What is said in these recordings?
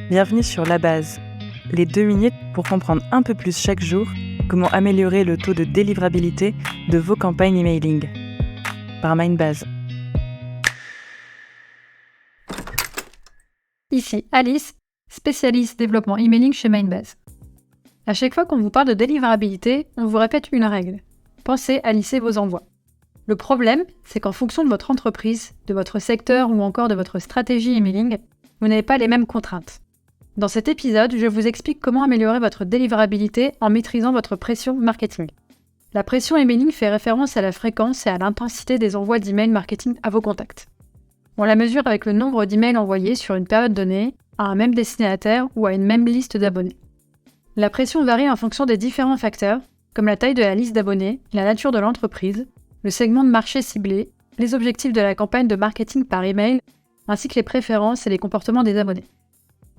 Bienvenue sur La Base, les 2 minutes pour comprendre un peu plus chaque jour comment améliorer le taux de délivrabilité de vos campagnes emailing. Par Mindbase. Ici Alice, spécialiste développement emailing chez Mindbase. À chaque fois qu'on vous parle de délivrabilité, on vous répète une règle. Pensez à lisser vos envois. Le problème, c'est qu'en fonction de votre entreprise, de votre secteur ou encore de votre stratégie emailing, vous n'avez pas les mêmes contraintes. Dans cet épisode, je vous explique comment améliorer votre délivrabilité en maîtrisant votre pression marketing. La pression emailing fait référence à la fréquence et à l'intensité des envois d'email marketing à vos contacts. On la mesure avec le nombre d'emails envoyés sur une période donnée, à un même destinataire ou à une même liste d'abonnés. La pression varie en fonction des différents facteurs, comme la taille de la liste d'abonnés, la nature de l'entreprise, le segment de marché ciblé, les objectifs de la campagne de marketing par email, ainsi que les préférences et les comportements des abonnés.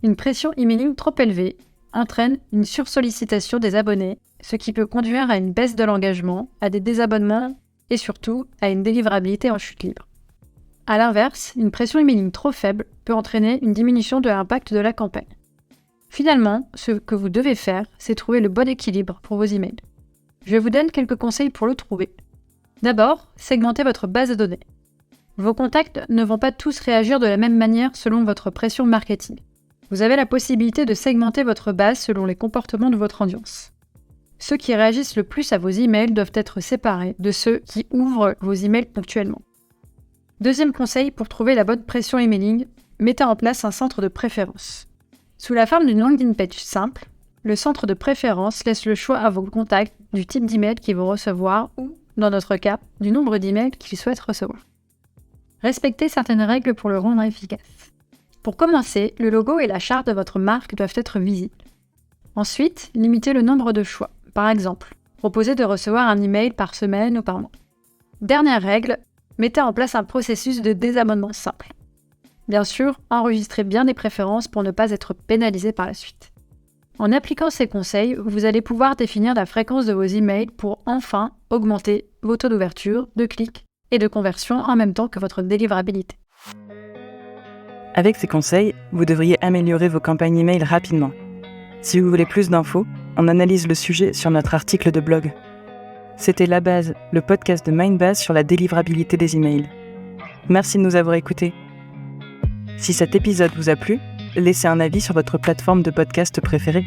Une pression emailing trop élevée entraîne une sursollicitation des abonnés, ce qui peut conduire à une baisse de l'engagement, à des désabonnements et surtout à une délivrabilité en chute libre. A l'inverse, une pression emailing trop faible peut entraîner une diminution de l'impact de la campagne. Finalement, ce que vous devez faire, c'est trouver le bon équilibre pour vos emails. Je vous donne quelques conseils pour le trouver. D'abord, segmentez votre base de données. Vos contacts ne vont pas tous réagir de la même manière selon votre pression marketing. Vous avez la possibilité de segmenter votre base selon les comportements de votre audience. Ceux qui réagissent le plus à vos emails doivent être séparés de ceux qui ouvrent vos emails ponctuellement. Deuxième conseil pour trouver la bonne pression emailing, mettez en place un centre de préférence. Sous la forme d'une landing page simple, le centre de préférence laisse le choix à vos contacts du type d'email qu'ils vont recevoir ou, dans notre cas, du nombre d'emails qu'ils souhaitent recevoir. Respectez certaines règles pour le rendre efficace. Pour commencer, le logo et la charte de votre marque doivent être visibles. Ensuite, limitez le nombre de choix. Par exemple, proposez de recevoir un email par semaine ou par mois. Dernière règle, mettez en place un processus de désabonnement simple. Bien sûr, enregistrez bien les préférences pour ne pas être pénalisé par la suite. En appliquant ces conseils, vous allez pouvoir définir la fréquence de vos emails pour enfin augmenter vos taux d'ouverture, de clics et de conversion en même temps que votre délivrabilité. Avec ces conseils, vous devriez améliorer vos campagnes email rapidement. Si vous voulez plus d'infos, on analyse le sujet sur notre article de blog. C'était La Base, le podcast de Mindbase sur la délivrabilité des emails. Merci de nous avoir écoutés. Si cet épisode vous a plu, laissez un avis sur votre plateforme de podcast préférée.